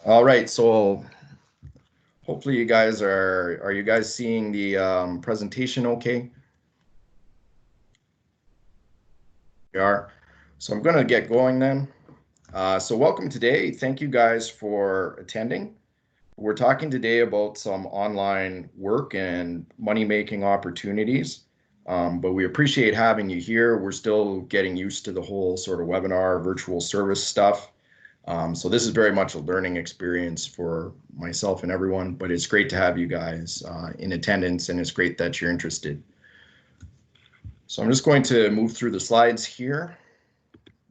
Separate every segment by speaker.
Speaker 1: All right, so hopefully you guys are you guys seeing the presentation okay? We are. So I'm going to get going then. So welcome today. Thank you guys for attending. We're talking today about some online work and money-making opportunities. But we appreciate having you here. We're still getting used to the whole sort of webinar, virtual service stuff. So this is very much a learning experience for myself and everyone, but it's great to have you guys in attendance, and it's great that you're interested. So I'm just going to move through the slides here.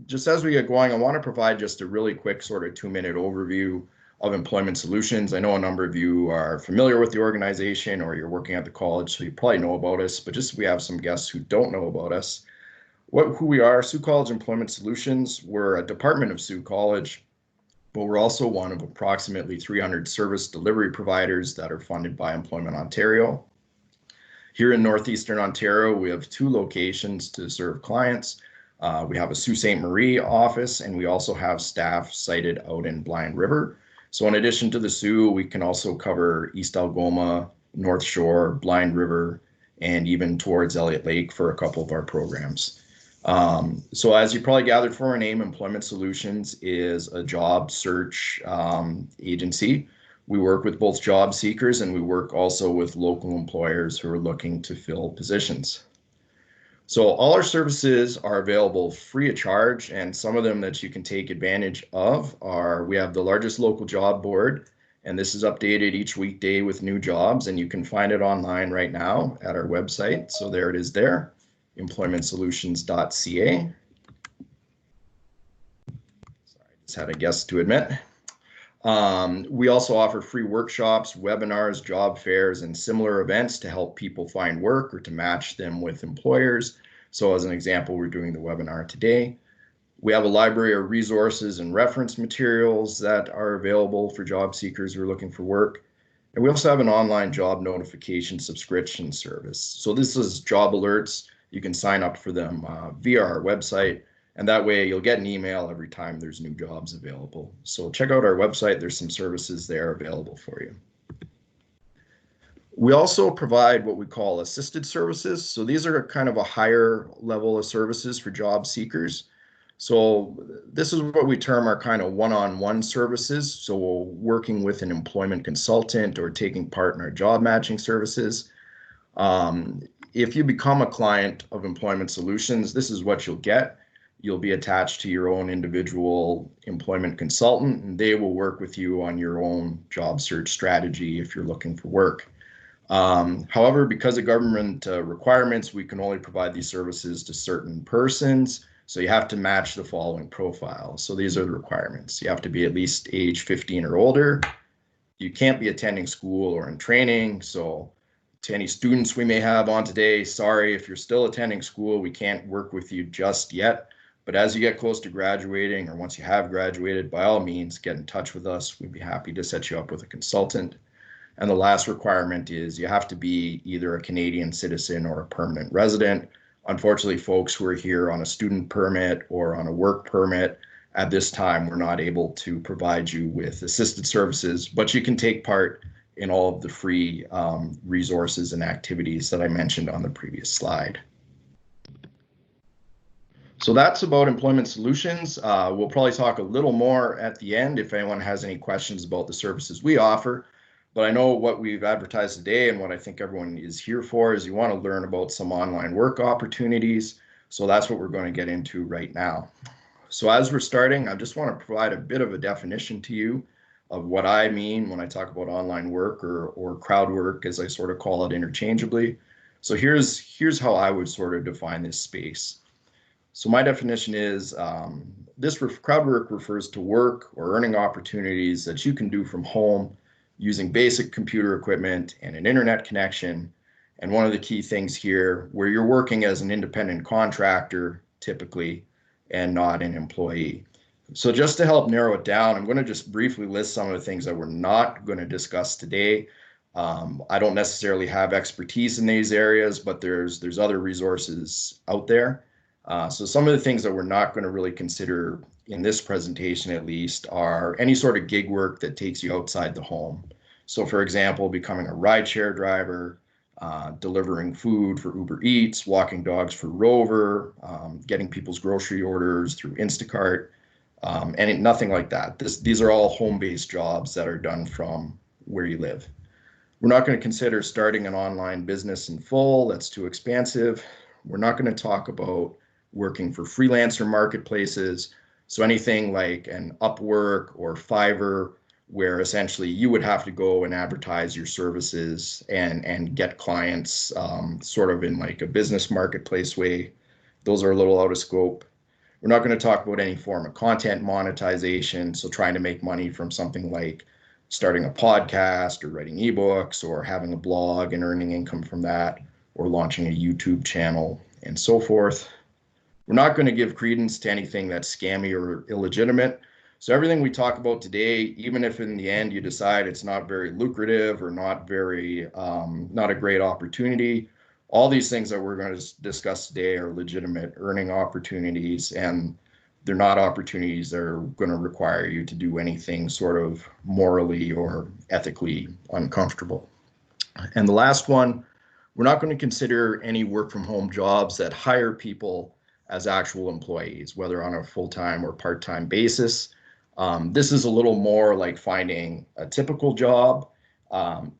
Speaker 1: Just as we get going, I want to provide just a really quick sort of 2-minute overview of Employment Solutions. I know a number of you are familiar with the organization or you're working at the college, so you probably know about us, but just we have some guests who don't know about us. Who we are, Sault College Employment Solutions, we're a department of Sault College, but we're also one of approximately 300 service delivery providers that are funded by Employment Ontario. Here in Northeastern Ontario, we have 2 locations to serve clients. We have a Sault Ste. Marie office, and we also have staff sited out in Blind River. So in addition to the Sault, we can also cover East Algoma, North Shore, Blind River, and even towards Elliott Lake for a couple of our programs. So as you probably gathered from our name, Employment Solutions is a job search agency. We work with both job seekers and we work also with local employers who are looking to fill positions. So all our services are available free of charge, and some of them that you can take advantage of are, we have the largest local job board, and this is updated each weekday with new jobs, and you can find it online right now at our website. So there it is there, employmentsolutions.ca. Sorry, I just had a guest to admit. We also offer free workshops, webinars, job fairs, and similar events to help people find work or to match them with employers. So as an example, we're doing the webinar today. We have a library of resources and reference materials that are available for job seekers who are looking for work. And we also have an online job notification subscription service. So this is job alerts. You can sign up for them via our website. And that way you'll get an email every time there's new jobs available. So check out our website. There's some services there available for you. We also provide what we call assisted services. So these are kind of a higher level of services for job seekers. So this is what we term our kind of one-on-one services. So working with an employment consultant or taking part in our job matching services. If you become a client of Employment Solutions, this is what you'll get. You'll be attached to your own individual employment consultant, and they will work with you on your own job search strategy if you're looking for work. However, because of government requirements, we can only provide these services to certain persons. So you have to match the following profiles. So these are the requirements. You have to be at least age 15 or older. You can't be attending school or in training. So to any students we may have on today, sorry, if you're still attending school, we can't work with you just yet. But as you get close to graduating, or once you have graduated, by all means, get in touch with us. We'd be happy to set you up with a consultant. And the last requirement is you have to be either a Canadian citizen or a permanent resident. Unfortunately, folks who are here on a student permit or on a work permit, at this time, we're not able to provide you with assisted services, but you can take part in all of the free resources and activities that I mentioned on the previous slide. So that's about Employment Solutions. We'll probably talk a little more at the end if anyone has any questions about the services we offer. But I know what we've advertised today and what I think everyone is here for is you want to learn about some online work opportunities. So that's what we're going to get into right now. So as we're starting, I just want to provide a bit of a definition to you of what I mean when I talk about online work or crowd work, as I sort of call it interchangeably. So here's how I would sort of define this space. So my definition is crowd work refers to work or earning opportunities that you can do from home using basic computer equipment and an internet connection. And one of the key things here, where you're working as an independent contractor typically and not an employee. So just to help narrow it down, I'm going to just briefly list some of the things that we're not going to discuss today. I don't necessarily have expertise in these areas, but there's other resources out there. So some of the things that we're not going to really consider in this presentation, at least, are any sort of gig work that takes you outside the home. So for example, becoming a rideshare driver, delivering food for Uber Eats, walking dogs for Rover, getting people's grocery orders through Instacart, and nothing like that. These are all home-based jobs that are done from where you live. We're not going to consider starting an online business in full. That's too expansive. We're not going to talk about working for freelancer marketplaces. So anything like an Upwork or Fiverr, where essentially you would have to go and advertise your services and get clients sort of in like a business marketplace way. Those are a little out of scope. We're not going to talk about any form of content monetization. So trying to make money from something like starting a podcast or writing ebooks or having a blog and earning income from that, or launching a YouTube channel and so forth. We're not going to give credence to anything that's scammy or illegitimate. So everything we talk about today, even if in the end you decide it's not very lucrative or not a great opportunity, all these things that we're going to discuss today are legitimate earning opportunities, and they're not opportunities that are going to require you to do anything sort of morally or ethically uncomfortable. And the last one, we're not going to consider any work from home jobs that hire people as actual employees, whether on a full-time or part-time basis. This is a little more like finding a typical job.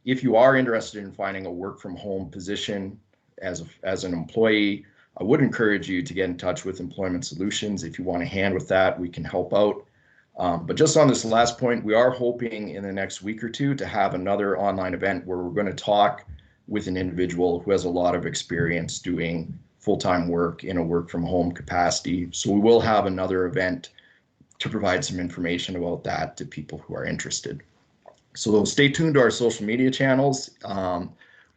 Speaker 1: If you are interested in finding a work from home position as an employee, I would encourage you to get in touch with Employment Solutions. If you want a hand with that, we can help out. But just on this last point, we are hoping in the next week or two to have another online event where we're going to talk with an individual who has a lot of experience doing full-time work in a work from home capacity. So we will have another event to provide some information about that to people who are interested. So stay tuned to our social media channels.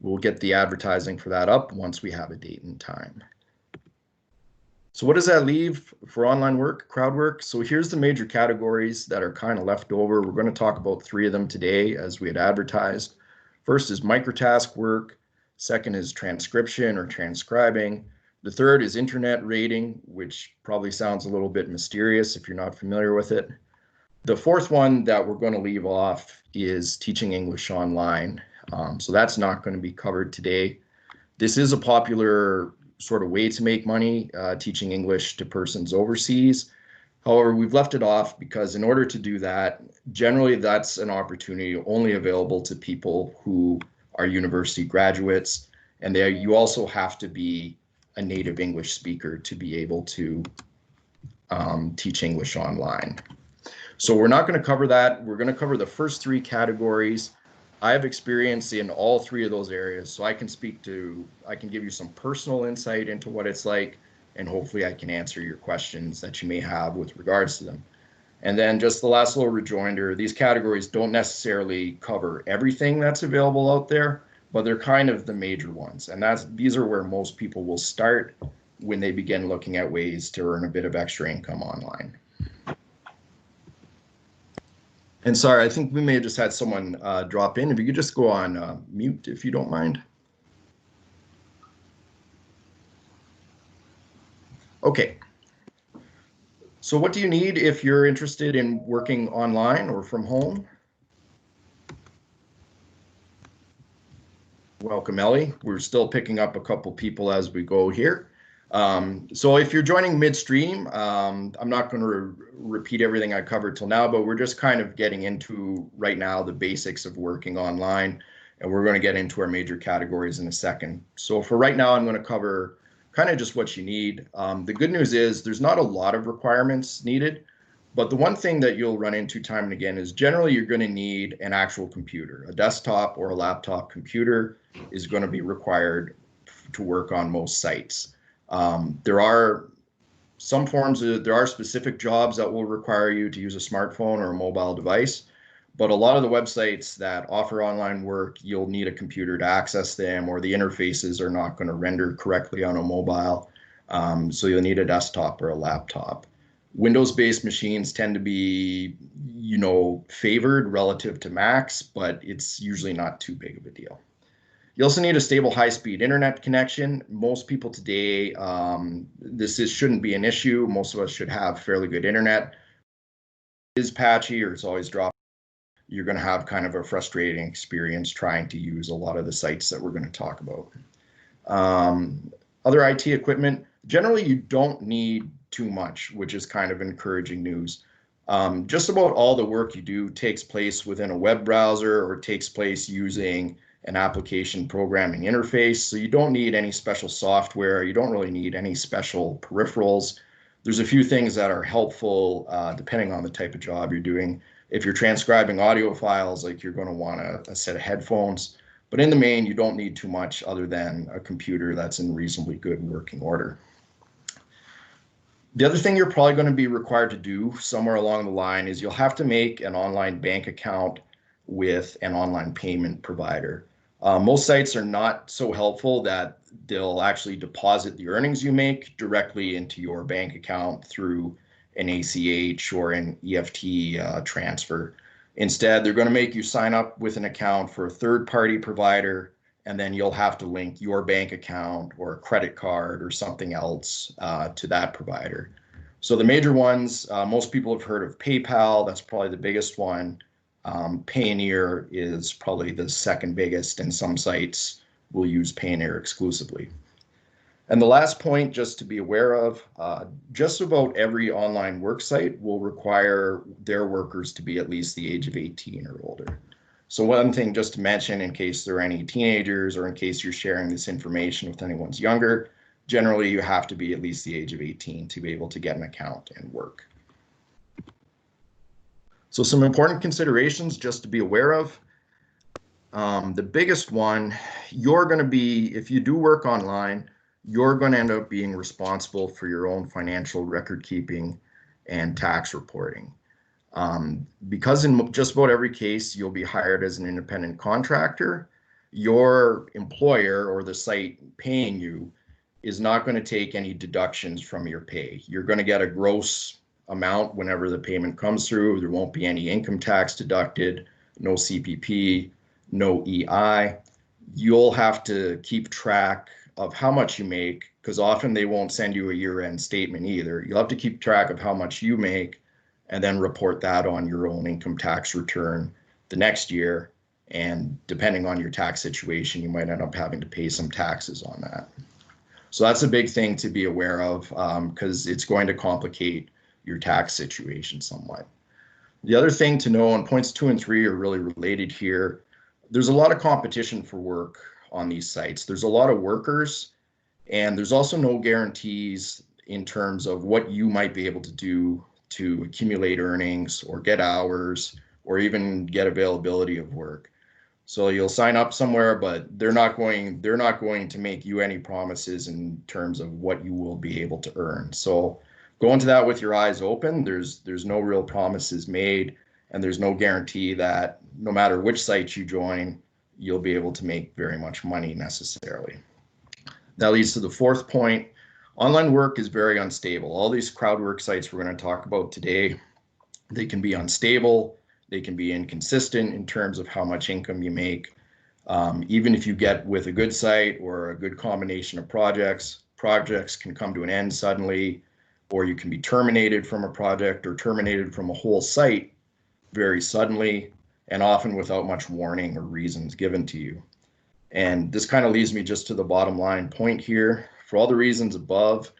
Speaker 1: We'll get the advertising for that up once we have a date and time. So what does that leave for online work, crowd work? So here's the major categories that are kind of left over. We're going to talk about 3 of them today as we had advertised. First is microtask work. Second is transcription or transcribing. The third is internet rating, which probably sounds a little bit mysterious if you're not familiar with it. The fourth one that we're going to leave off is teaching English online. So that's not going to be covered today. This is a popular sort of way to make money, teaching English to persons overseas. However, we've left it off because in order to do that, generally that's an opportunity only available to people who are university graduates, and you also have to be a native English speaker to be able to teach English online. So we're not going to cover that. We're going to cover the first 3 categories. I have experience in all 3 of those areas, so I can give you some personal insight into what it's like, and hopefully I can answer your questions that you may have with regards to them. And then just the last little rejoinder, these categories don't necessarily cover everything that's available out there, but they're kind of the major ones. And these are where most people will start when they begin looking at ways to earn a bit of extra income online. And sorry, I think we may have just had someone drop in. If you could just go on mute, if you don't mind. Okay. So what do you need if you're interested in working online or from home? Welcome, Ellie. We're still picking up a couple people as we go here. So if you're joining midstream, I'm not going to repeat everything I covered till now, but we're just kind of getting into right now the basics of working online, and we're going to get into our major categories in a second. So for right now, I'm going to cover kind of just what you need. The good news is there's not a lot of requirements needed, but the one thing that you'll run into time and again is generally you're going to need an actual computer. A desktop or a laptop computer is going to be required to work on most sites. There are specific jobs that will require you to use a smartphone or a mobile device, but a lot of the websites that offer online work, you'll need a computer to access them, or the interfaces are not going to render correctly on a mobile. So you'll need a desktop or a laptop. Windows-based machines tend to be, favored relative to Macs, but it's usually not too big of a deal. You also need a stable high-speed internet connection. Most people today, shouldn't be an issue. Most of us should have fairly good internet. It is patchy or it's always dropping. You're going to have kind of a frustrating experience trying to use a lot of the sites that we're going to talk about. Other IT equipment, generally you don't need too much, which is kind of encouraging news. Just about all the work you do takes place within a web browser or takes place using an application programming interface. So you don't need any special software. You don't really need any special peripherals. There's a few things that are helpful depending on the type of job you're doing. If you're transcribing audio files, like you're going to want a set of headphones. But in the main, you don't need too much other than a computer that's in reasonably good working order. The other thing you're probably going to be required to do somewhere along the line is you'll have to make an online bank account with an online payment provider. Most sites are not so helpful that they'll actually deposit the earnings you make directly into your bank account through an ACH or an EFT transfer. Instead, they're going to make you sign up with an account for a third-party provider, and then you'll have to link your bank account or a credit card or something else to that provider. So the major ones, most people have heard of PayPal. That's probably the biggest one. Payoneer is probably the second biggest, and some sites will use Payoneer exclusively. And the last point, just to be aware of, just about every online work site will require their workers to be at least the age of 18 or older. So one thing just to mention in case there are any teenagers or in case you're sharing this information with anyone's younger, generally you have to be at least the age of 18 to be able to get an account and work. So some important considerations just to be aware of. The biggest one, you're going to be, if you do work online, you're going to end up being responsible for your own financial record keeping and tax reporting. Because in just about every case, you'll be hired as an independent contractor, your employer or the site paying you is not going to take any deductions from your pay. You're going to get a gross amount whenever the payment comes through. There won't be any income tax deducted, no CPP, no EI. You'll have to keep track of how much you make, because often they won't send you a year-end statement either. You'll have to keep track of how much you make and then report that on your own income tax return the next year. And depending on your tax situation, you might end up having to pay some taxes on that. So that's a big thing to be aware of because it's going to complicate your tax situation somewhat. The other thing to know, and points 2 and 3 are really related here, there's a lot of competition for work on these sites. There's a lot of workers, and there's also no guarantees in terms of what you might be able to do to accumulate earnings or get hours or even get availability of work. So you'll sign up somewhere, but they're not going to make you any promises in terms of what you will be able to earn. So go into that with your eyes open. There's no real promises made, and there's no guarantee that no matter which site you join, you'll be able to make very much money necessarily. That leads to the fourth point. Online work is very unstable. All these crowd work sites we're going to talk about today, they can be unstable. They can be inconsistent in terms of how much income you make. Even if you get with a good site or a good combination of projects can come to an end suddenly, or you can be terminated from a project or terminated from a whole site very suddenly, and often without much warning or reasons given to you. And this kind of leads me just to the bottom line point here. For all the reasons above,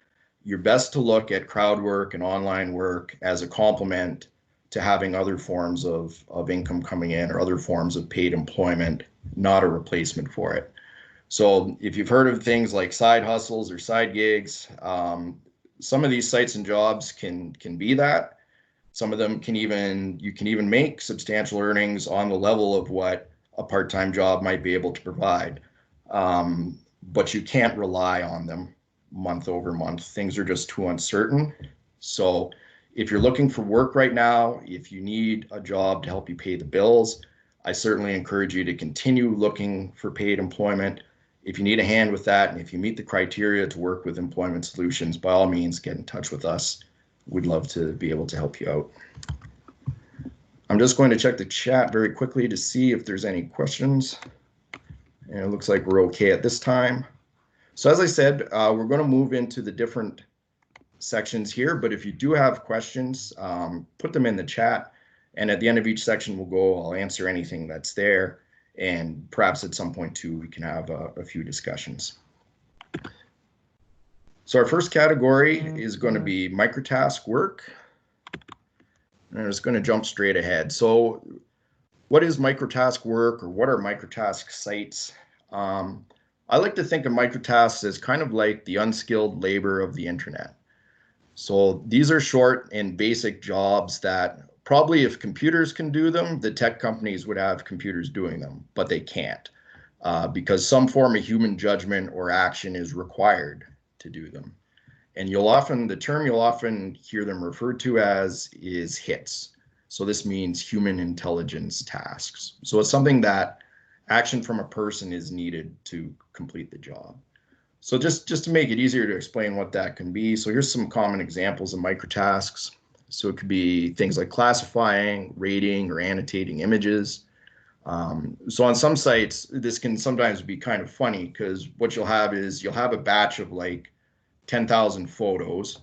Speaker 1: you're best to look at crowd work and online work as a complement to having other forms of income coming in or other forms of paid employment, not a replacement for it. So if you've heard of things like side hustles or side gigs, some of these sites and jobs can be that. Some of them you can even make substantial earnings on the level of what a part-time job might be able to provide. But you can't rely on them month over month. Things are just too uncertain. So if you're looking for work right now, if you need a job to help you pay the bills, I certainly encourage you to continue looking for paid employment. If you need a hand with that, and if you meet the criteria to work with Employment Solutions, by all means, get in touch with us. We'd love to be able to help you out. I'm just going to check the chat very quickly to see if there's any questions. And it looks like we're okay at this time. So as I said, we're going to move into the different sections here, but if you do have questions, put them in the chat. And at the end of each section, I'll answer anything that's there. And perhaps at some point too, we can have a few discussions. So our first category is going to be microtask work. And I'm just going to jump straight ahead. So what is microtask work, or what are microtask sites? I like to think of microtasks as kind of like the unskilled labor of the internet. So these are short and basic jobs that probably if computers can do them, the tech companies would have computers doing them, but they can't because some form of human judgment or action is required to do them. And the term you'll often hear them referred to as is HITS. So this means human intelligence tasks. So it's something that action from a person is needed to complete the job. So just to make it easier to explain what that can be. So here's some common examples of microtasks. So it could be things like classifying, rating, or annotating images. So on some sites, this can sometimes be kind of funny because what you'll have a batch of like 10,000 photos,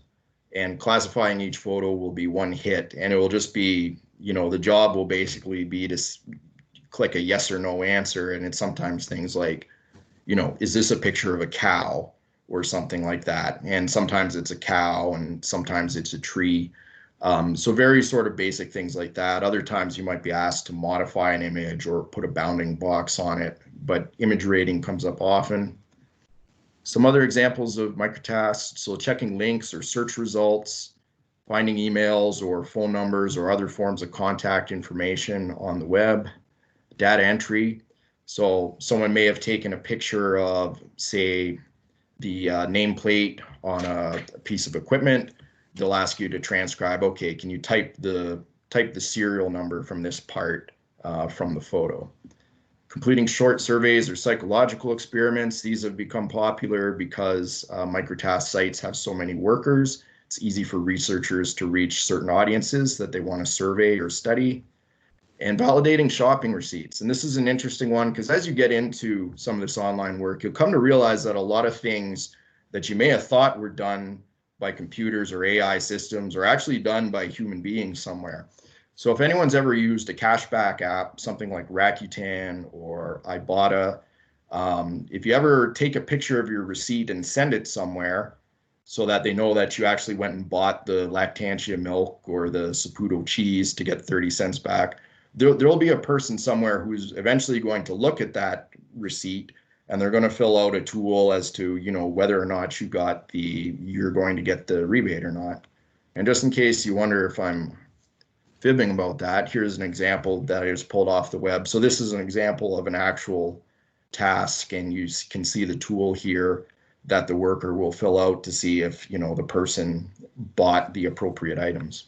Speaker 1: and classifying each photo will be one hit, and it will just be, the job will basically be to click a yes or no answer. And it's sometimes things like, is this a picture of a cow or something like that? And sometimes it's a cow and sometimes it's a tree. So very sort of basic things like that. Other times you might be asked to modify an image or put a bounding box on it, but image rating comes up often. Some other examples of microtasks, so checking links or search results, finding emails or phone numbers or other forms of contact information on the web, data entry. So someone may have taken a picture of, say, the nameplate on a piece of equipment. They'll ask you to transcribe, okay, can you type the serial number from this part from the photo? Completing short surveys or psychological experiments. These have become popular because microtask sites have so many workers. It's easy for researchers to reach certain audiences that they want to survey or study. And validating shopping receipts. And this is an interesting one because as you get into some of this online work, you'll come to realize that a lot of things that you may have thought were done by computers or AI systems are actually done by human beings somewhere. So if anyone's ever used a cashback app, something like Rakuten or Ibotta, if you ever take a picture of your receipt and send it somewhere so that they know that you actually went and bought the Lactantia milk or the Saputo cheese to get 30 cents back, there'll be a person somewhere who's eventually going to look at that receipt and they're going to fill out a tool as to, whether or not you're going to get the rebate or not. And just in case you wonder if I'm fibbing about that, here's an example that I just pulled off the web. So this is an example of an actual task, and you can see the tool here that the worker will fill out to see if, the person bought the appropriate items.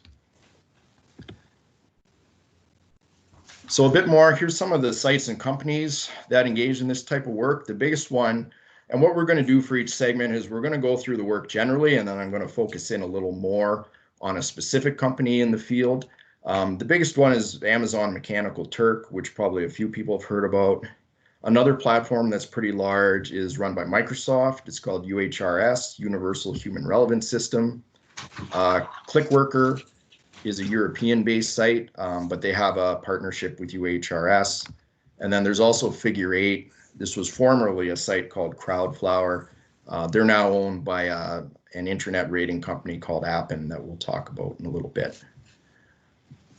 Speaker 1: So a bit more, here's some of the sites and companies that engage in this type of work. The biggest one, and what we're going to do for each segment is we're going to go through the work generally, and then I'm going to focus in a little more on a specific company in the field. The biggest one is Amazon Mechanical Turk, which probably a few people have heard about. Another platform that's pretty large is run by Microsoft. It's called UHRS, Universal Human Relevance System. ClickWorker is a European-based site, but they have a partnership with UHRS. And then there's also Figure 8. This was formerly a site called Crowdflower. They're now owned by an internet rating company called Appen that we'll talk about in a little bit.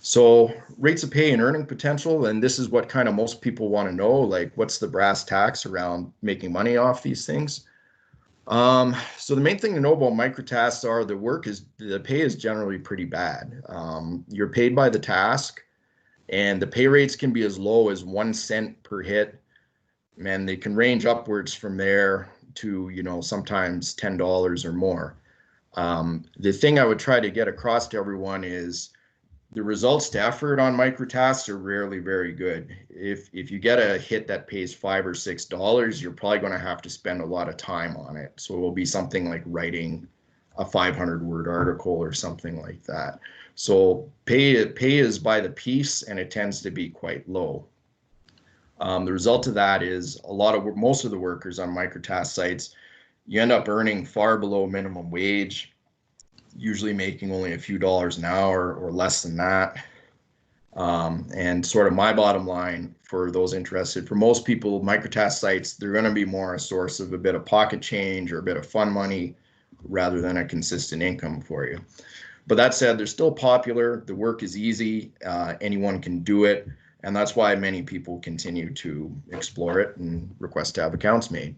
Speaker 1: So rates of pay and earning potential, and this is what kind of most people want to know, like what's the brass tacks around making money off these things. So the main thing to know about microtasks are the pay is generally pretty bad. You're paid by the task, and the pay rates can be as low as 1 cent per hit, and they can range upwards from there to, sometimes $10 or more. The thing I would try to get across to everyone is the results to effort on microtasks are rarely very good. If you get a hit that pays $5 or $6, you're probably going to have to spend a lot of time on it. So it will be something like writing a 500-word article or something like that. So pay is by the piece, and it tends to be quite low. The result of that is most of the workers on microtask sites, you end up earning far below minimum wage, usually making only a few dollars an hour or less than that. And sort of my bottom line for those interested, for most people, microtask sites, they're going to be more a source of a bit of pocket change or a bit of fun money rather than a consistent income for you. But that said, they're still popular. The work is easy. Anyone can do it. And that's why many people continue to explore it and request to have accounts made.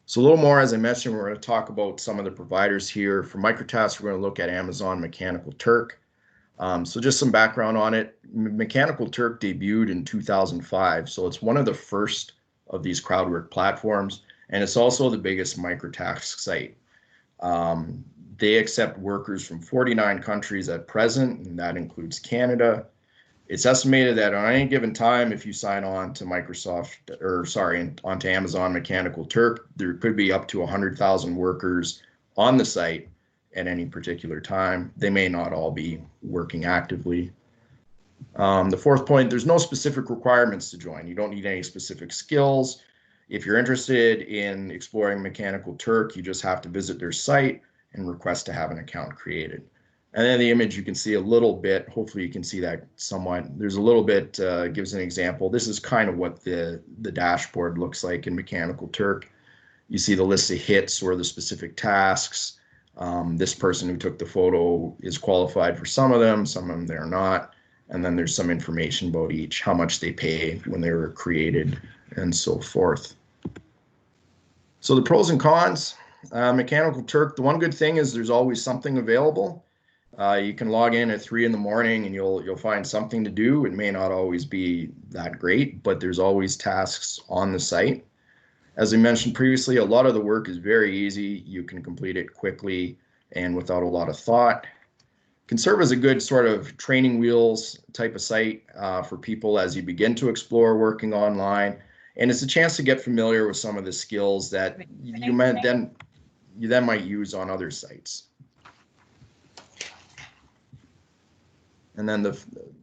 Speaker 1: So a little more, as I mentioned, we're going to talk about some of the providers here. For microtasks, we're going to look at Amazon Mechanical Turk. So just some background on it. Mechanical Turk debuted in 2005. So it's one of the first of these crowdwork platforms. And it's also the biggest microtask site. They accept workers from 49 countries at present, and that includes Canada. It's estimated that on any given time, if you sign on to onto Amazon Mechanical Turk, there could be up to 100,000 workers on the site at any particular time. They may not all be working actively. The fourth point, there's no specific requirements to join. You don't need any specific skills. If you're interested in exploring Mechanical Turk, you just have to visit their site and request to have an account created. And then the image, you can see a little bit, hopefully you can see that somewhat. There's a little bit, gives an example. This is kind of what the dashboard looks like in Mechanical Turk. You see the list of hits or the specific tasks. This person who took the photo is qualified for some of them they're not. And then there's some information about each, how much they pay when they were created and so forth. So the pros and cons, Mechanical Turk, the one good thing is there's always something available. You can log in at 3 in the morning and you'll find something to do. It may not always be that great, but there's always tasks on the site. As I mentioned previously, a lot of the work is very easy. You can complete it quickly and without a lot of thought. Can serve as a good sort of training wheels type of site for people as you begin to explore working online. And it's a chance to get familiar with some of the skills that you then might use on other sites. And then the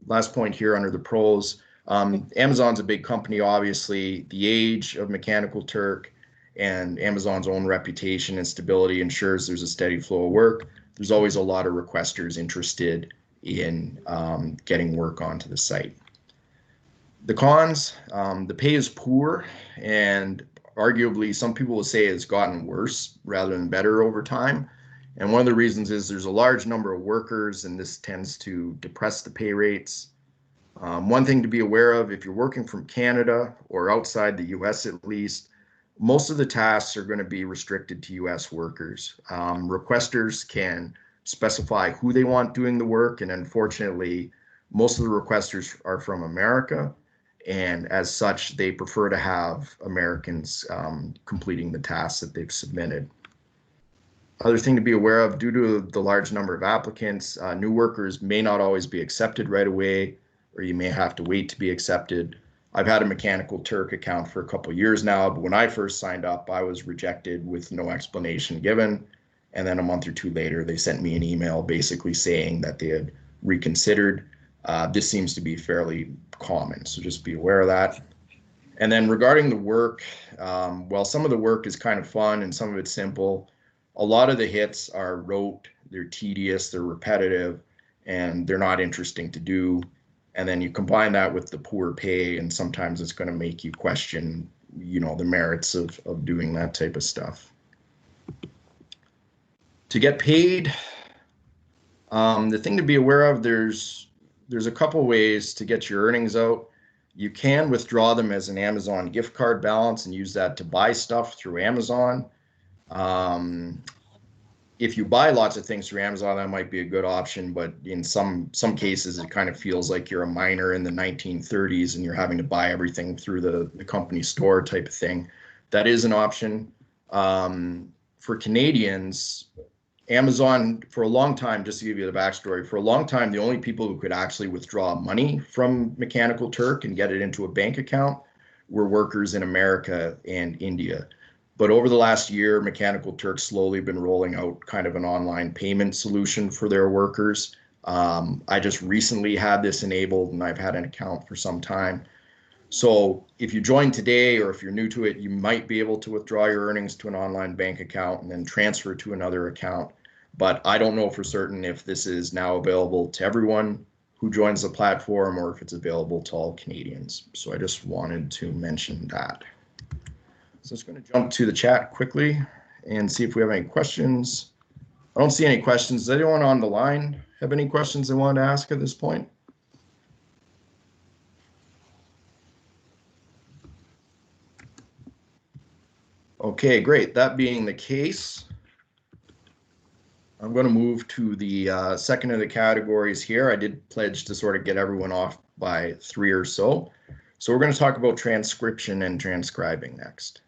Speaker 1: last point here under the pros, Amazon's a big company, obviously. The age of Mechanical Turk and Amazon's own reputation and stability ensures there's a steady flow of work. There's always a lot of requesters interested in getting work onto the site. The cons, the pay is poor, and arguably some people will say it's gotten worse rather than better over time. And one of the reasons is there's a large number of workers, and this tends to depress the pay rates. One thing to be aware of, if you're working from Canada or outside the US at least, most of the tasks are going to be restricted to US workers. Requesters can specify who they want doing the work, and unfortunately, most of the requesters are from America, and as such, they prefer to have Americans completing the tasks that they've submitted. Other thing to be aware of, due to the large number of applicants, new workers may not always be accepted right away, or you may have to wait to be accepted. I've had a Mechanical Turk account for a couple of years now, but when I first signed up, I was rejected with no explanation given. And then a month or two later, they sent me an email basically saying that they had reconsidered. This seems to be fairly common, so just be aware of that. And then regarding the work, while some of the work is kind of fun and some of it's simple, a lot of the hits are rote, they're tedious, they're repetitive, and they're not interesting to do. And then you combine that with the poor pay, and sometimes it's going to make you question, the merits of doing that type of stuff. To get paid, the thing to be aware of, there's a couple ways to get your earnings out. You can withdraw them as an Amazon gift card balance and use that to buy stuff through Amazon. If you buy lots of things through Amazon, that might be a good option, but in some cases, it kind of feels like you're a miner in the 1930s and you're having to buy everything through the company store type of thing. That is an option. For Canadians, Amazon, for a long time, just to give you the backstory, for a long time, the only people who could actually withdraw money from Mechanical Turk and get it into a bank account were workers in America and India. But over the last year, Mechanical Turk's slowly been rolling out kind of an online payment solution for their workers. I just recently had this enabled and I've had an account for some time. So if you join today or if you're new to it, you might be able to withdraw your earnings to an online bank account and then transfer to another account. But I don't know for certain if this is now available to everyone who joins the platform or if it's available to all Canadians. So I just wanted to mention that. So I'm just going to jump to the chat quickly and see if we have any questions. I don't see any questions. Does anyone on the line have any questions they want to ask at this point? Okay, great. That being the case, I'm going to move to the second of the categories here. I did pledge to sort of get everyone off by 3 or so. So we're going to talk about transcription and transcribing next.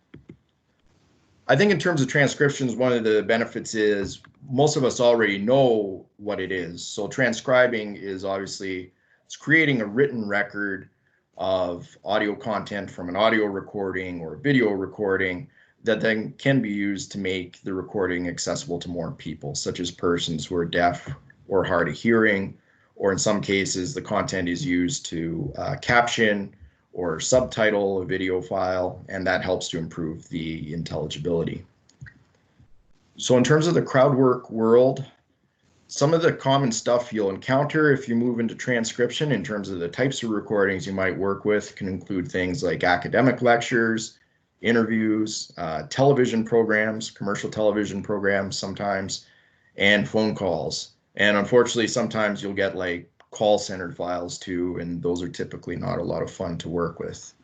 Speaker 1: I think in terms of transcriptions, one of the benefits is most of us already know what it is. So transcribing is obviously, it's creating a written record of audio content from an audio recording or video recording that then can be used to make the recording accessible to more people, such as persons who are deaf or hard of hearing, or in some cases, the content is used to caption or subtitle a video file, and that helps to improve the intelligibility. So in terms of the crowd work world, some of the common stuff you'll encounter if you move into transcription in terms of the types of recordings you might work with can include things like academic lectures, interviews, television programs, commercial television programs sometimes, and phone calls. And unfortunately, sometimes you'll get like call center files too, and those are typically not a lot of fun to work with.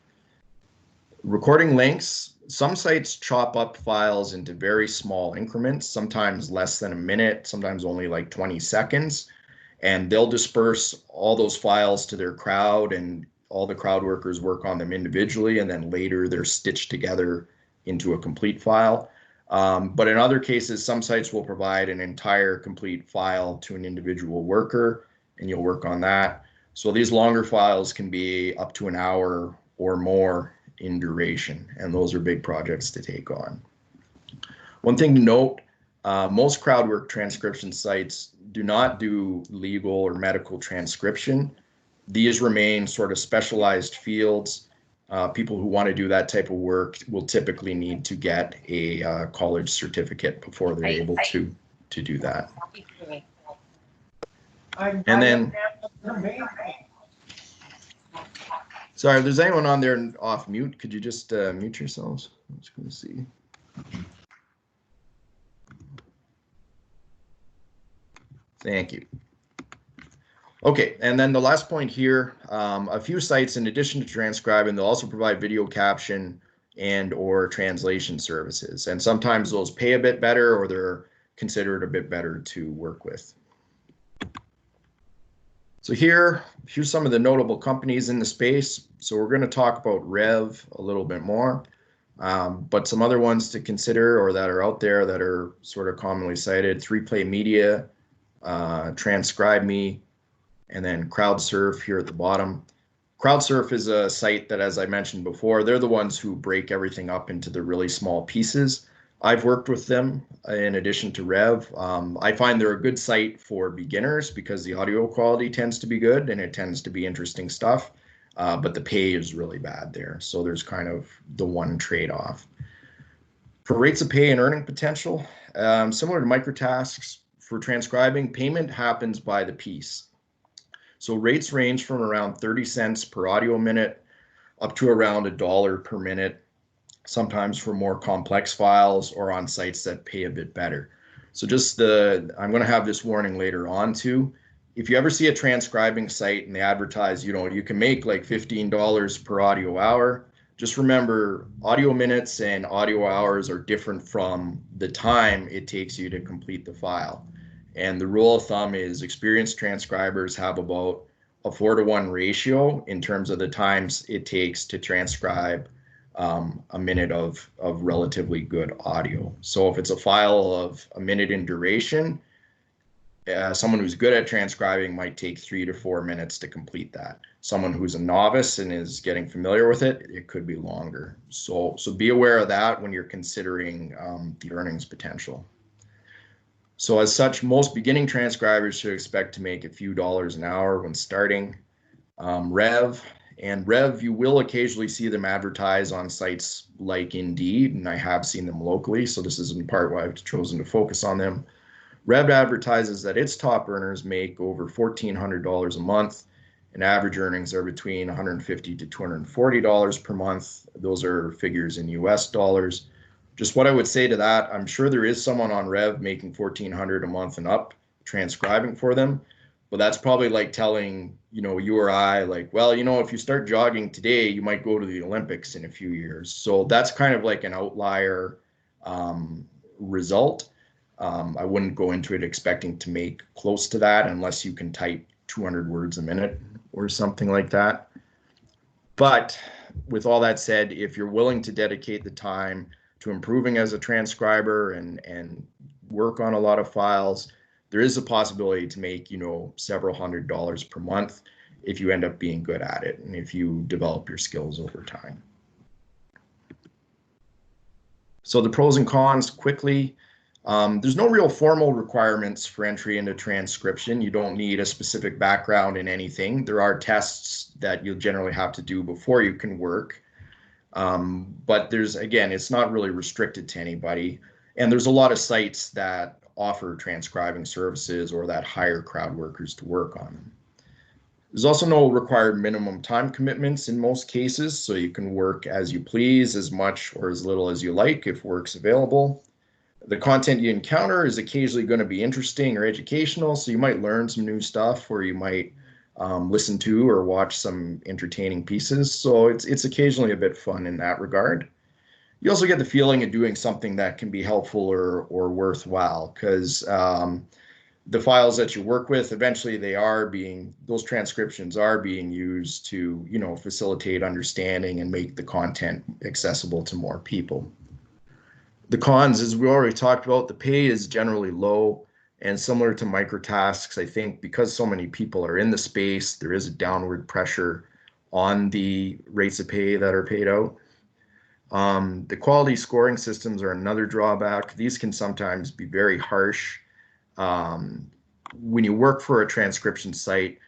Speaker 1: Recording lengths, some sites chop up files into very small increments, sometimes less than a minute, sometimes only like 20 seconds, and they'll disperse all those files to their crowd, and all the crowd workers work on them individually, and then later they're stitched together into a complete file. But in other cases, some sites will provide an entire complete file to an individual worker, and you'll work on that. So these longer files can be up to an hour or more in duration, and those are big projects to take on. One thing to note, most crowd work transcription sites do not do legal or medical transcription. These remain sort of specialized fields. People who want to do that type of work will typically need to get a college certificate before they're able to do that. And then, sorry, if there's anyone on there off mute, could you just mute yourselves? I'm just going to see. Thank you. Okay, and then the last point here, a few sites, in addition to transcribing, they'll also provide video caption and or translation services. And sometimes those pay a bit better, or they're considered a bit better to work with. So here's some of the notable companies in the space. So we're going to talk about Rev a little bit more, but some other ones to consider or that are out there that are sort of commonly cited: 3Play Media, TranscribeMe, and then CrowdSurf here at the bottom. CrowdSurf is a site that, as I mentioned before, they're the ones who break everything up into the really small pieces. I've worked with them in addition to Rev. I find they're a good site for beginners because the audio quality tends to be good and it tends to be interesting stuff, but the pay is really bad there. So there's kind of the one trade-off. For rates of pay and earning potential, similar to MicroTasks, for transcribing, payment happens by the piece. So rates range from around 30 cents per audio minute up to around $1 per minute, sometimes for more complex files or on sites that pay a bit better. So I'm going to have this warning later on too. If you ever see a transcribing site and they advertise, you can make like $15 per audio hour, just remember audio minutes and audio hours are different from the time it takes you to complete the file. And the rule of thumb is experienced transcribers have about a 4-to-1 ratio in terms of the times it takes to transcribe a minute of relatively good audio. So if it's a file of a minute in duration, someone who's good at transcribing might take 3 to 4 minutes to complete that. Someone who's a novice and is getting familiar with it, it could be longer. So be aware of that when you're considering the earnings potential. So as such, most beginning transcribers should expect to make a few dollars an hour when starting. Rev, you will occasionally see them advertise on sites like Indeed, and I have seen them locally, so this is in part why I've chosen to focus on them. Rev advertises that its top earners make over $1,400 a month, and average earnings are between $150 to $240 per month. Those are figures in US dollars. Just what I would say to that, I'm sure there is someone on Rev making $1,400 a month and up transcribing for them, but that's probably like telling, you or I, like, well, if you start jogging today, you might go to the Olympics in a few years. So that's kind of like an outlier result. I wouldn't go into it expecting to make close to that unless you can type 200 words a minute or something like that. But with all that said, if you're willing to dedicate the time to improving as a transcriber and work on a lot of files, there is a possibility to make, several $100s per month if you end up being good at it and if you develop your skills over time. So the pros and cons quickly. There's no real formal requirements for entry into transcription. You don't need a specific background in anything. There are tests that you'll generally have to do before you can work. But it's not really restricted to anybody. And there's a lot of sites that offer transcribing services or that hire crowd workers to work on them. There's also no required minimum time commitments in most cases, so you can work as you please, as much or as little as you like if work's available. The content you encounter is occasionally going to be interesting or educational, so you might learn some new stuff or you might listen to or watch some entertaining pieces. So it's occasionally a bit fun in that regard. You also get the feeling of doing something that can be helpful or worthwhile, because the files that you work with, eventually those transcriptions are being used to, facilitate understanding and make the content accessible to more people. The cons, as we already talked about, the pay is generally low, and similar to microtasks, I think because so many people are in the space, there is a downward pressure on the rates of pay that are paid out. The quality scoring systems are another drawback. These can sometimes be very harsh. When you work for a transcription site,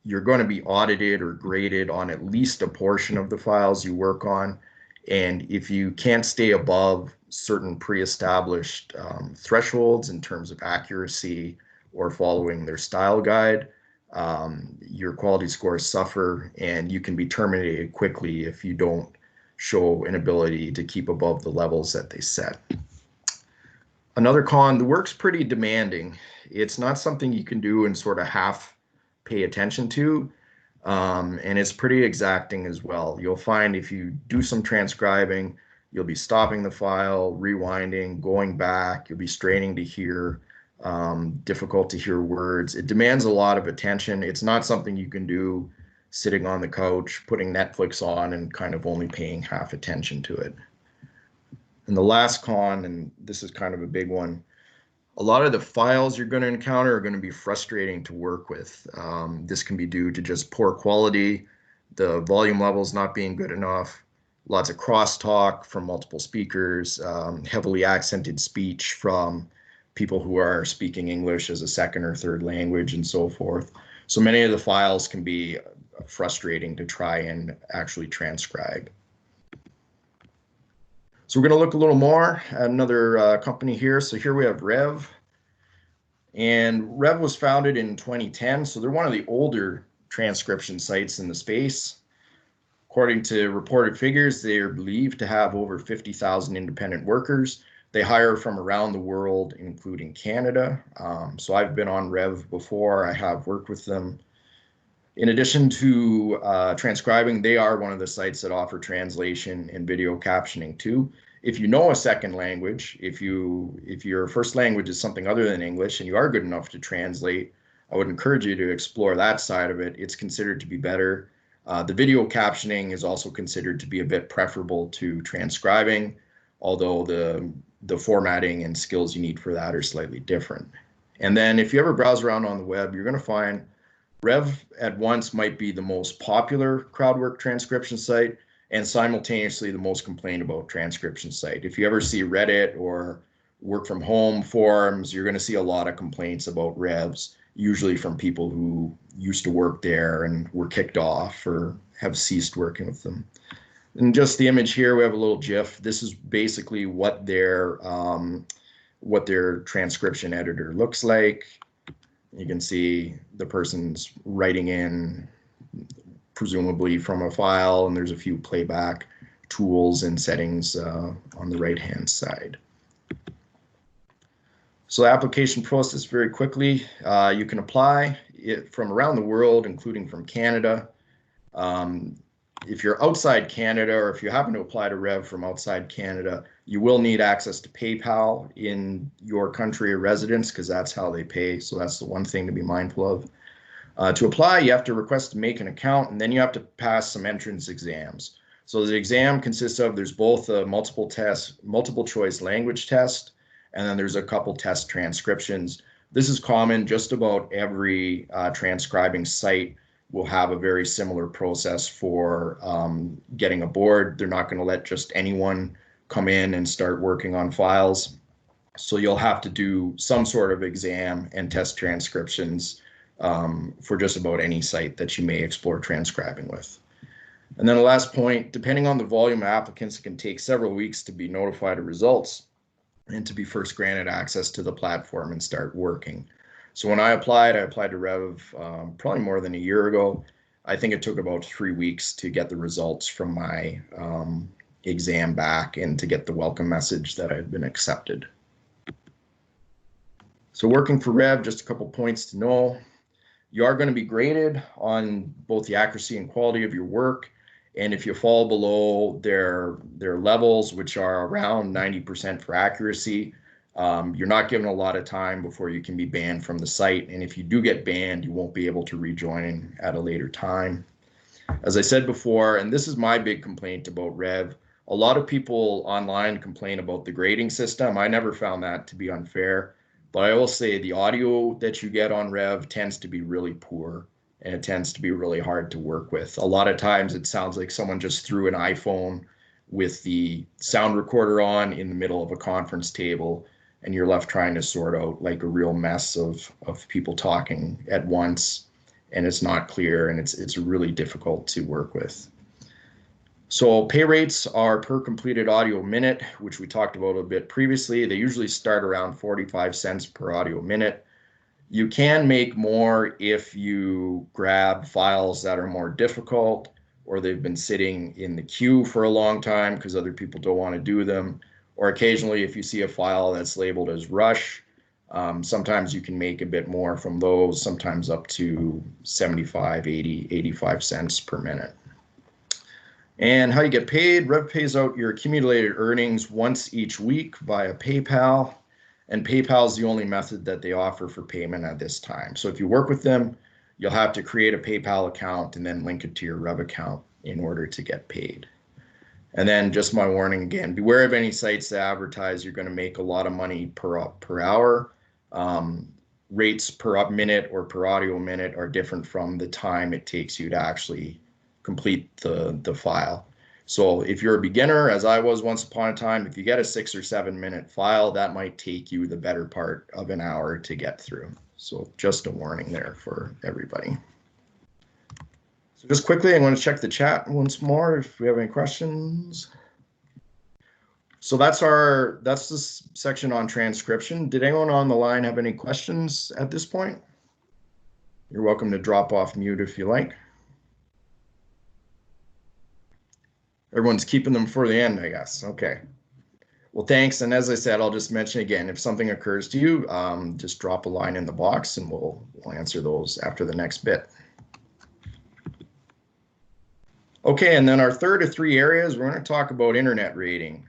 Speaker 1: you're going to be audited or graded on at least a portion of the files you work on. And if you can't stay above certain pre-established thresholds in terms of accuracy or following their style guide, your quality scores suffer and you can be terminated quickly if you don't show an ability to keep above the levels that they set. Another con, the work's pretty demanding. It's not something you can do and sort of half pay attention to. And it's pretty exacting as well. You'll find if you do some transcribing, you'll be stopping the file, rewinding, going back, you'll be straining to hear, difficult to hear words. It demands a lot of attention. It's not something you can do sitting on the couch, putting Netflix on and kind of only paying half attention to it. And the last con, and this is kind of a big one, a lot of the files you're going to encounter are going to be frustrating to work with. This can be due to just poor quality, the volume levels not being good enough, lots of crosstalk from multiple speakers, heavily accented speech from people who are speaking English as a second or third language and so forth. So many of the files can be frustrating to try and actually transcribe. So we're going to look a little more at another company here. So here we have Rev. And Rev was founded in 2010. So they're one of the older transcription sites in the space. According to reported figures, they are believed to have over 50,000 independent workers. They hire from around the world, including Canada. So I've been on Rev before. I have worked with them. In addition to transcribing, they are one of the sites that offer translation and video captioning too. If you know a second language, if your first language is something other than English and you are good enough to translate, I would encourage you to explore that side of it. It's considered to be better. The video captioning is also considered to be a bit preferable to transcribing, although the formatting and skills you need for that are slightly different. And then if you ever browse around on the web, you're going to find Rev at once might be the most popular crowdwork transcription site and simultaneously the most complained about transcription site. If you ever see Reddit or work from home forums, you're going to see a lot of complaints about revs, usually from people who used to work there and were kicked off or have ceased working with them. And just the image here, we have a little GIF. This is basically what their transcription editor looks like. You can see the person's writing in, presumably from a file, and there's a few playback tools and settings on the right-hand side. So the application process very quickly. You can apply it from around the world, including from Canada. If you're outside Canada, or if you happen to apply to Rev from outside Canada, you will need access to PayPal in your country of residence, because that's how they pay. So that's the one thing to be mindful of. To apply, you have to request to make an account, and then you have to pass some entrance exams. So the exam consists of, there's both a multiple choice language test, and then there's a couple test transcriptions. This is common. Just about every transcribing site will have a very similar process for getting aboard. They're not going to let just anyone come in and start working on files. So you'll have to do some sort of exam and test transcriptions for just about any site that you may explore transcribing with. And then the last point, depending on the volume of applicants, it can take several weeks to be notified of results and to be first granted access to the platform and start working. So when I applied to Rev probably more than a year ago. I think it took about 3 weeks to get the results from my exam back and to get the welcome message that I had been accepted. So working for Rev, just a couple points to know. You are going to be graded on both the accuracy and quality of your work. And if you fall below their levels, which are around 90% for accuracy, you're not given a lot of time before you can be banned from the site. And if you do get banned, you won't be able to rejoin at a later time. As I said before, and this is my big complaint about Rev, a lot of people online complain about the grading system. I never found that to be unfair, but I will say the audio that you get on Rev tends to be really poor, and it tends to be really hard to work with. A lot of times it sounds like someone just threw an iPhone with the sound recorder on in the middle of a conference table, and you're left trying to sort out like a real mess of people talking at once, and it's not clear, and it's really difficult to work with. So pay rates are per completed audio minute, which we talked about a bit previously. They usually start around 45 cents per audio minute. You can make more if you grab files that are more difficult, or they've been sitting in the queue for a long time because other people don't want to do them. Or occasionally, if you see a file that's labeled as rush, sometimes you can make a bit more from those, sometimes up to 75, 80, 85 cents per minute. And how you get paid, Rev pays out your accumulated earnings once each week via PayPal. And PayPal is the only method that they offer for payment at this time. So if you work with them, you'll have to create a PayPal account and then link it to your Rev account in order to get paid. And then just my warning again, beware of any sites that advertise you're going to make a lot of money per hour. Rates per minute or per audio minute are different from the time it takes you to actually complete the file. So if you're a beginner, as I was once upon a time, if you get a 6 or 7 minute file, that might take you the better part of an hour to get through. So just a warning there for everybody. So just quickly, I'm going to check the chat once more if we have any questions. So that's this section on transcription. Did anyone on the line have any questions at this point? You're welcome to drop off mute if you like. Everyone's keeping them for the end, I guess. Okay. Well, thanks. And as I said, I'll just mention again, if something occurs to you, just drop a line in the box and we'll answer those after the next bit. Okay, and then our third of 3 areas, we're going to talk about internet rating.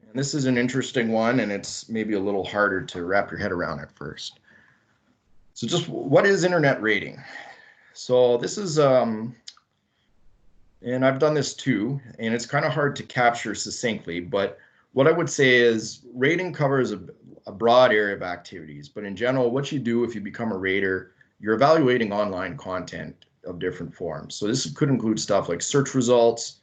Speaker 1: And this is an interesting one, and it's maybe a little harder to wrap your head around at first. So just what is internet rating? So this is, and I've done this too, and it's kind of hard to capture succinctly, but what I would say is rating covers a broad area of activities. But in general, what you do if you become a rater, you're evaluating online content of different forms. So this could include stuff like search results,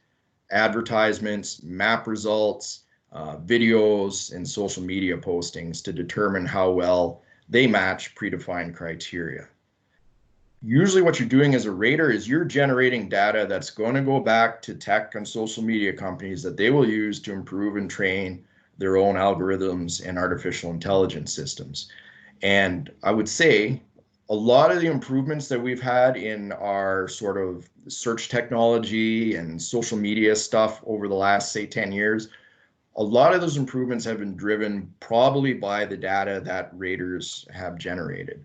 Speaker 1: advertisements, map results, videos, and social media postings to determine how well they match predefined criteria. Usually what you're doing as a rater is you're generating data that's going to go back to tech and social media companies that they will use to improve and train their own algorithms and artificial intelligence systems. And I would say a lot of the improvements that we've had in our sort of search technology and social media stuff over the last, say, 10 years, a lot of those improvements have been driven probably by the data that raters have generated.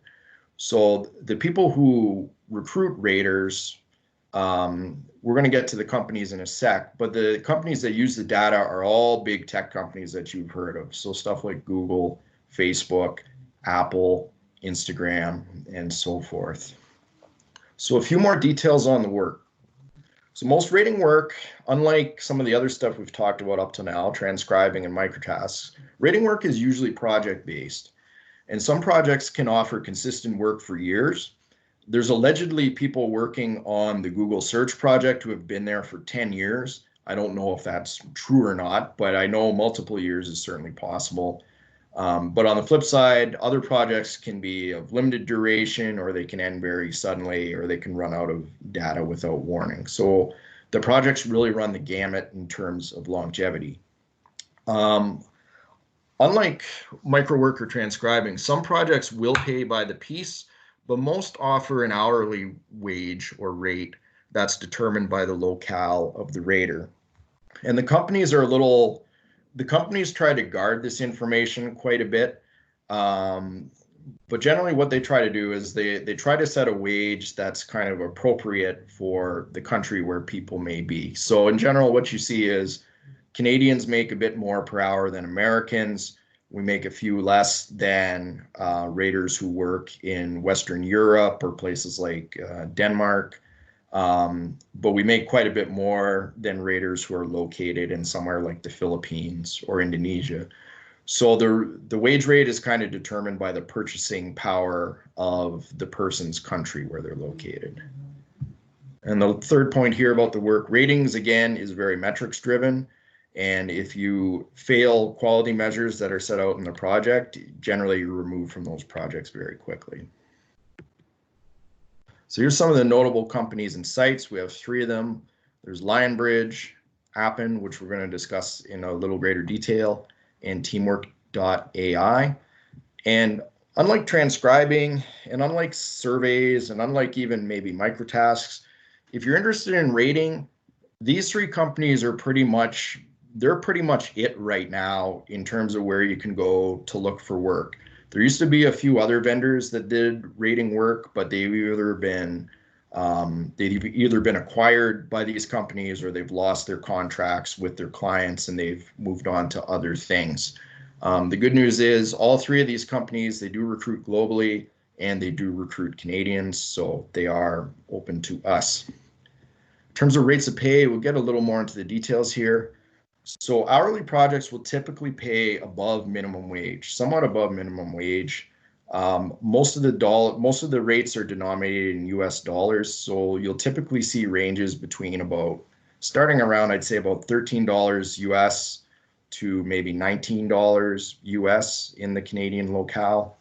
Speaker 1: So the people who recruit raters, we're going to get to the companies in a sec, but the companies that use the data are all big tech companies that you've heard of. So stuff like Google, Facebook, Apple, Instagram, and so forth. So a few more details on the work. So most rating work, unlike some of the other stuff we've talked about up to now, transcribing and microtasks, rating work is usually project-based. And some projects can offer consistent work for years. There's allegedly people working on the Google search project who have been there for 10 years. I don't know if that's true or not, but I know multiple years is certainly possible. But on the flip side, other projects can be of limited duration, or they can end very suddenly, or they can run out of data without warning. So the projects really run the gamut in terms of longevity. Unlike microwork or transcribing, some projects will pay by the piece, but most offer an hourly wage or rate that's determined by the locale of the rater. And the companies try to guard this information quite a bit. But generally what they try to do is they try to set a wage that's kind of appropriate for the country where people may be. So in general, what you see is Canadians make a bit more per hour than Americans. We make a few less than raters who work in Western Europe or places like Denmark. But we make quite a bit more than raters who are located in somewhere like the Philippines or Indonesia. So the wage rate is kind of determined by the purchasing power of the person's country where they're located. And the third point here about the work, ratings again is very metrics driven. And if you fail quality measures that are set out in the project, generally you're removed from those projects very quickly. So here's some of the notable companies and sites. We have 3 of them. There's Lionbridge, Appen, which we're going to discuss in a little greater detail, and Teamwork.ai. And unlike transcribing, and unlike surveys, and unlike even maybe microtasks, if you're interested in rating, these 3 companies are pretty much it right now in terms of where you can go to look for work. There used to be a few other vendors that did rating work, but they've either been acquired by these companies, or they've lost their contracts with their clients and they've moved on to other things. The good news is all 3 of these companies, they do recruit globally and they do recruit Canadians, so they are open to us. In terms of rates of pay, we'll get a little more into the details here. So hourly projects will typically pay above minimum wage, somewhat above minimum wage. Most of the rates are denominated in US dollars, so you'll typically see ranges between starting around, I'd say about $13 US to maybe $19 US in the Canadian locale.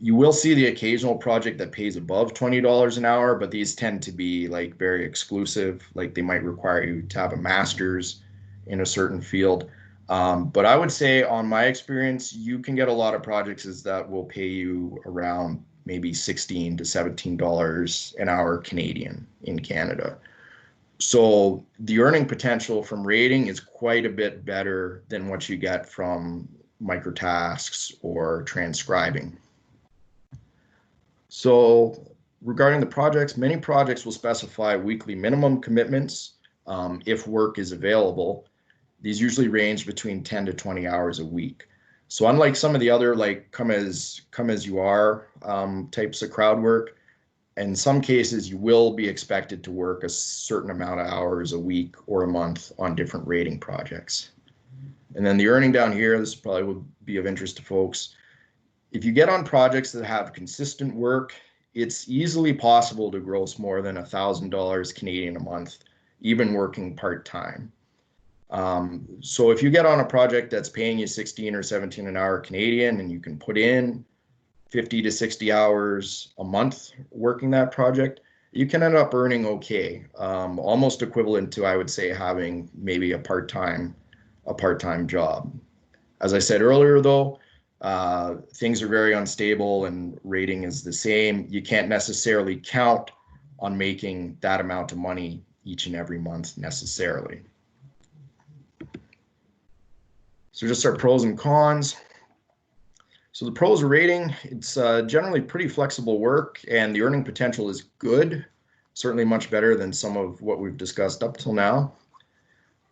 Speaker 1: You will see the occasional project that pays above $20 an hour, but these tend to be like very exclusive, like they might require you to have a master's in a certain field. But I would say on my experience, you can get a lot of projects that will pay you around maybe $16 to $17 an hour Canadian in Canada. So the earning potential from rating is quite a bit better than what you get from microtasks or transcribing. So regarding the projects, many projects will specify weekly minimum commitments if work is available. These usually range between 10 to 20 hours a week. So unlike some of the other like come as you are types of crowd work, in some cases you will be expected to work a certain amount of hours a week or a month on different rating projects. And then the earning down here, this probably would be of interest to folks. If you get on projects that have consistent work, it's easily possible to gross more than $1,000 Canadian a month, even working part-time. So if you get on a project that's paying you 16 or 17 an hour Canadian, and you can put in 50 to 60 hours a month working that project, you can end up earning okay, almost equivalent to, I would say, having maybe a part-time job. As I said earlier, though, things are very unstable and rating is the same. You can't necessarily count on making that amount of money each and every month necessarily. So just our pros and cons. So the pros of rating, it's generally pretty flexible work, and the earning potential is good, certainly much better than some of what we've discussed up till now.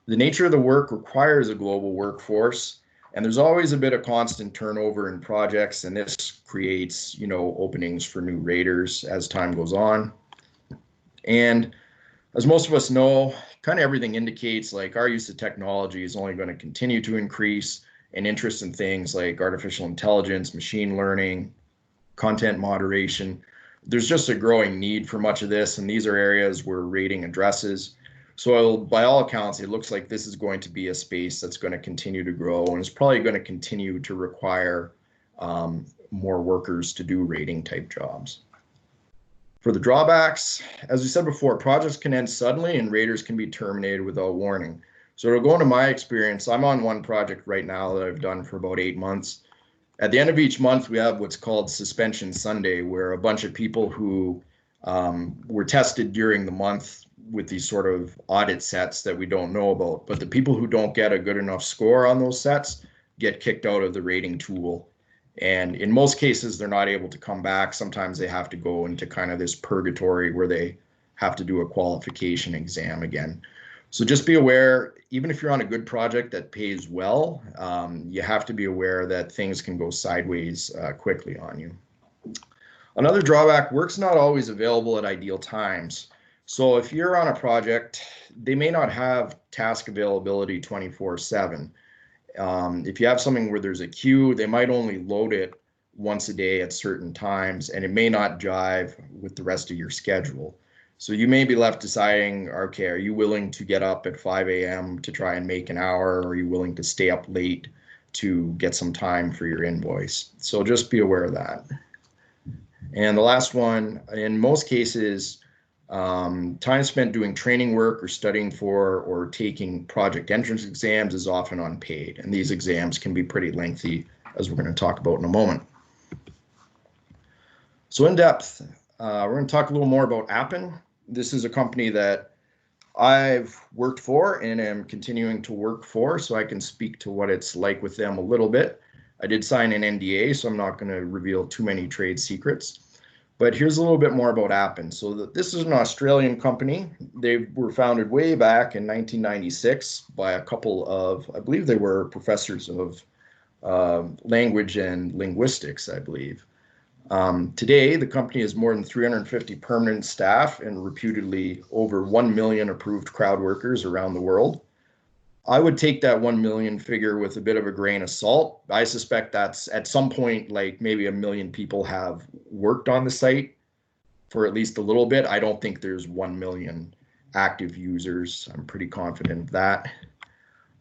Speaker 1: The nature of the work requires a global workforce, and there's always a bit of constant turnover in projects, and this creates, openings for new raters as time goes on. And as most of us know, kind of everything indicates like our use of technology is only going to continue to increase, and interest in things like artificial intelligence, machine learning, content moderation. There's just a growing need for much of this, and these are areas where rating addresses. So by all accounts, it looks like this is going to be a space that's going to continue to grow, and it's probably going to continue to require more workers to do rating type jobs. For the drawbacks, as we said before, projects can end suddenly and raters can be terminated without warning. So to go into my experience, I'm on one project right now that I've done for about 8 months. At the end of each month, we have what's called Suspension Sunday, where a bunch of people who were tested during the month with these sort of audit sets that we don't know about. But the people who don't get a good enough score on those sets get kicked out of the rating tool. And in most cases, they're not able to come back. Sometimes they have to go into kind of this purgatory where they have to do a qualification exam again. So just be aware, even if you're on a good project that pays well, you have to be aware that things can go sideways quickly on you. Another drawback, work's not always available at ideal times. So if you're on a project, they may not have task availability 24/7. If you have something where there's a queue, they might only load it once a day at certain times, and it may not jive with the rest of your schedule. So you may be left deciding, okay, are you willing to get up at 5 a.m. to try and make an hour, or are you willing to stay up late to get some time for your invoice? So just be aware of that. And the last one, in most cases, time spent doing training work or studying for or taking project entrance exams is often unpaid, and these exams can be pretty lengthy, as we're going to talk about in a moment. So in depth, we're going to talk a little more about Appen. This is a company that I've worked for and am continuing to work for, so I can speak to what it's like with them a little bit. I did sign an NDA, so I'm not going to reveal too many trade secrets. But here's a little bit more about Appen. So this is an Australian company. They were founded way back in 1996 by a couple of, I believe they were professors of language and linguistics, I believe. Today, the company has more than 350 permanent staff and reputedly over 1 million approved crowd workers around the world. I would take that 1 million figure with a bit of a grain of salt. I suspect that's at some point, like maybe 1 million people have worked on the site for at least a little bit. I don't think there's 1 million active users. I'm pretty confident of that.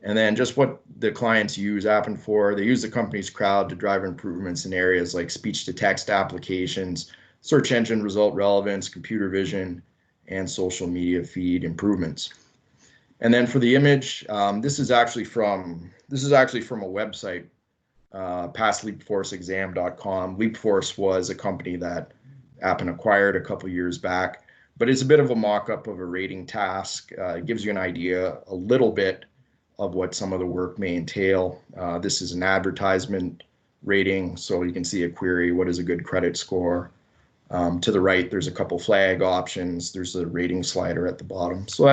Speaker 1: And then just what the clients use Appen for, they use the company's crowd to drive improvements in areas like speech-to-text applications, search engine result relevance, computer vision, and social media feed improvements. And then for the image, this is actually from a website, passleapforceexam.com. LeapForce was a company that Appen acquired a couple years back, but it's a bit of a mock-up of a rating task. It gives you an idea a little bit of what some of the work may entail. This is an advertisement rating, so you can see a query, what is a good credit score? To the right, there's a couple flag options. There's a rating slider at the bottom. So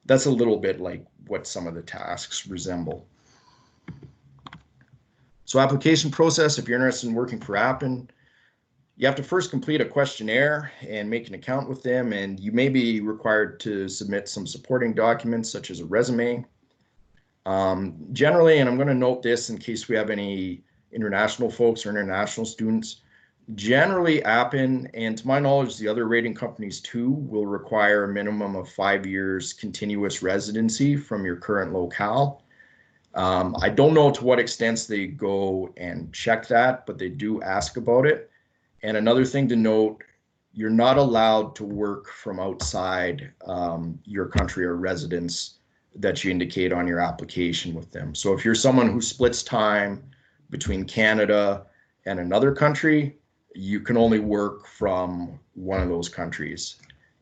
Speaker 1: that's a little bit like what some of the tasks resemble. So application process, if you're interested in working for Appen, you have to first complete a questionnaire and make an account with them, and you may be required to submit some supporting documents such as a resume. Generally, and I'm going to note this in case we have any international folks or international students, Generally, Appen, and to my knowledge, the other rating companies too, will require a minimum of 5 years continuous residency from your current locale. I don't know to what extent they go and check that, but they do ask about it. And another thing to note, you're not allowed to work from outside your country or residence that you indicate on your application with them. So if you're someone who splits time between Canada and another country, you can only work from one of those countries.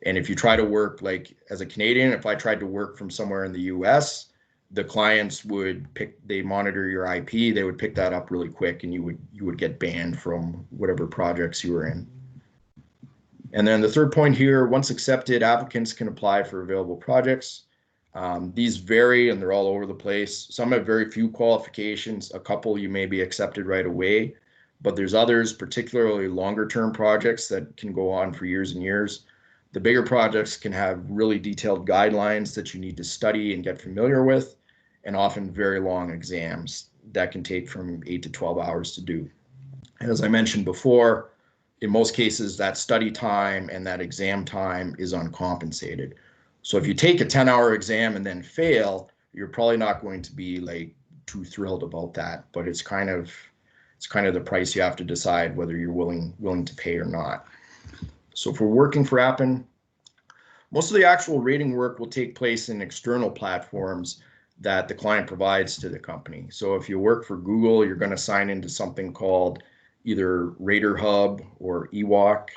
Speaker 1: And if you try to work, like as a Canadian, if I tried to work from somewhere in the US, the clients would they monitor your IP, they would pick that up really quick, and you would get banned from whatever projects you were in. And then the third point here, once accepted, applicants can apply for available projects. These vary and they're all over the place. Some have very few qualifications. A couple you may be accepted right away, but there's others, particularly longer term projects that can go on for years and years. The bigger projects can have really detailed guidelines that you need to study and get familiar with, and often very long exams that can take from 8 to 12 hours to do. And as I mentioned before, in most cases, that study time and that exam time is uncompensated. So if you take a 10-hour exam and then fail, you're probably not going to be like too thrilled about that, but it's kind of the price you have to decide whether you're willing to pay or not. So if we're working for Appen, most of the actual rating work will take place in external platforms that the client provides to the company. So if you work for Google, you're going to sign into something called either Rater Hub or Ewok.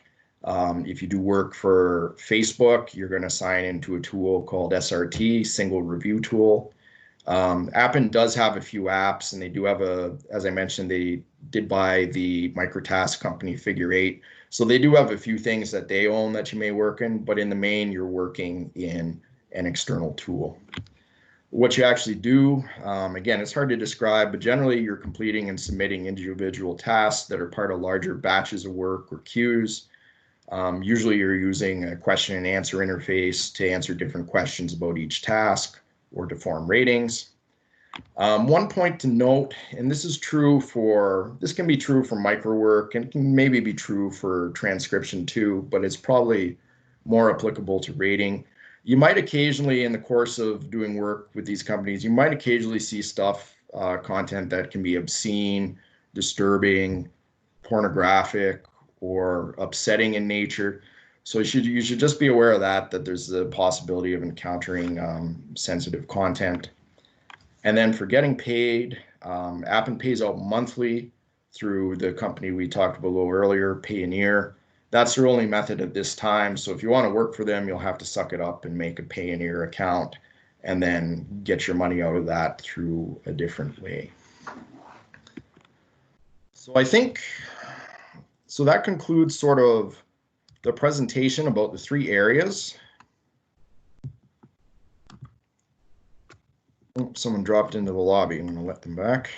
Speaker 1: If you do work for Facebook, you're going to sign into a tool called SRT, Single Review Tool. Appen does have a few apps, and they do have as I mentioned, they did buy the Microtask company Figure 8. So they do have a few things that they own that you may work in, but in the main, you're working in an external tool. What you actually do, again, it's hard to describe, but generally you're completing and submitting individual tasks that are part of larger batches of work or queues. Usually you're using a question and answer interface to answer different questions about each task or to form ratings. One point to note, and this can be true for micro work and can maybe be true for transcription too, but it's probably more applicable to rating. You might occasionally, in the course of doing work with these companies, you might occasionally see content that can be obscene, disturbing, pornographic, or upsetting in nature. So you should just be aware of that there's the possibility of encountering sensitive content. And then for getting paid, Appen pays out monthly through the company we talked about a little earlier, Payoneer. That's their only method at this time. So if you want to work for them, you'll have to suck it up and make a Payoneer account and then get your money out of that through a different way. So that concludes sort of the presentation about the 3 areas. Oh, someone dropped into the lobby. I'm going to let them back.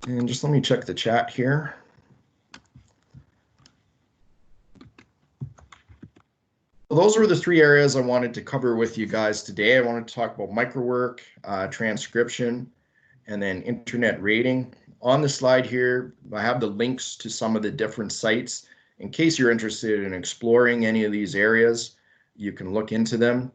Speaker 1: And just let me check the chat here. Those were the 3 areas I wanted to cover with you guys today. I wanted to talk about microwork, transcription, and then internet rating. On the slide here, I have the links to some of the different sites. In case you're interested in exploring any of these areas, you can look into them.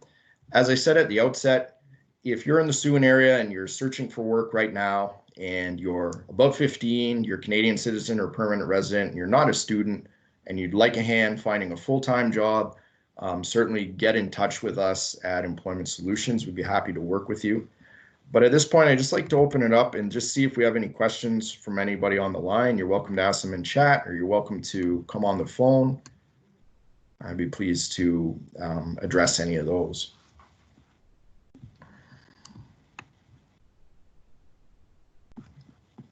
Speaker 1: As I said at the outset, if you're in the Sewin area and you're searching for work right now and you're above 15, you're a Canadian citizen or permanent resident, and you're not a student, and you'd like a hand finding a full-time job, certainly get in touch with us at Employment Solutions. We'd be happy to work with you. But at this point, I'd just like to open it up and just see if we have any questions from anybody on the line. You're welcome to ask them in chat, or you're welcome to come on the phone. I'd be pleased to address any of those.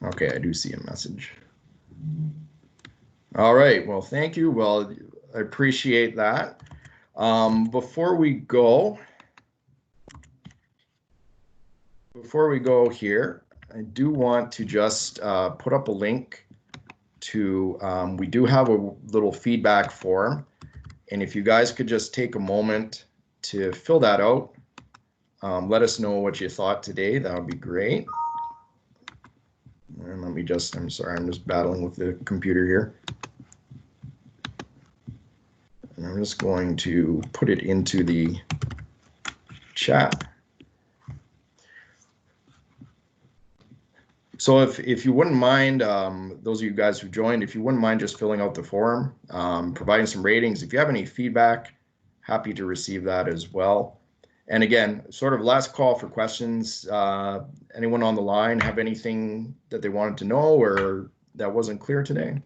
Speaker 1: Okay, I do see a message. All right, well, thank you. Well, I appreciate that. Before we go here, I do want to just put up a link to, we do have a little feedback form, and if you guys could just take a moment to fill that out, let us know what you thought today, that would be great. And let me just, I'm sorry, I'm just battling with the computer here. And I'm just going to put it into the chat. So if you wouldn't mind, those of you guys who joined, if you wouldn't mind just filling out the form, providing some ratings. If you have any feedback, happy to receive that as well. And again, sort of last call for questions. Anyone on the line have anything that they wanted to know or that wasn't clear today?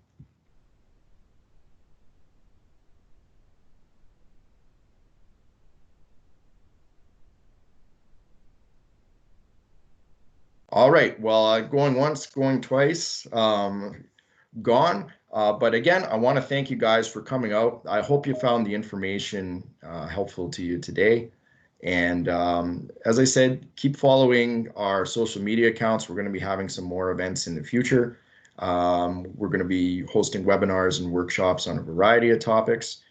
Speaker 1: All right, well, going once, going twice, gone. But again, I want to thank you guys for coming out. I hope you found the information helpful to you today. And as I said, keep following our social media accounts. We're going to be having some more events in the future. We're going to be hosting webinars and workshops on a variety of topics.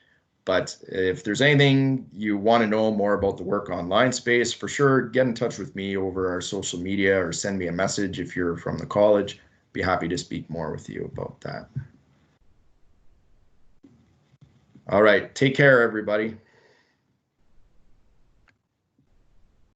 Speaker 1: But if there's anything you want to know more about the work online space, for sure, get in touch with me over our social media or send me a message if you're from the college. Be happy to speak more with you about that. All right, take care, everybody.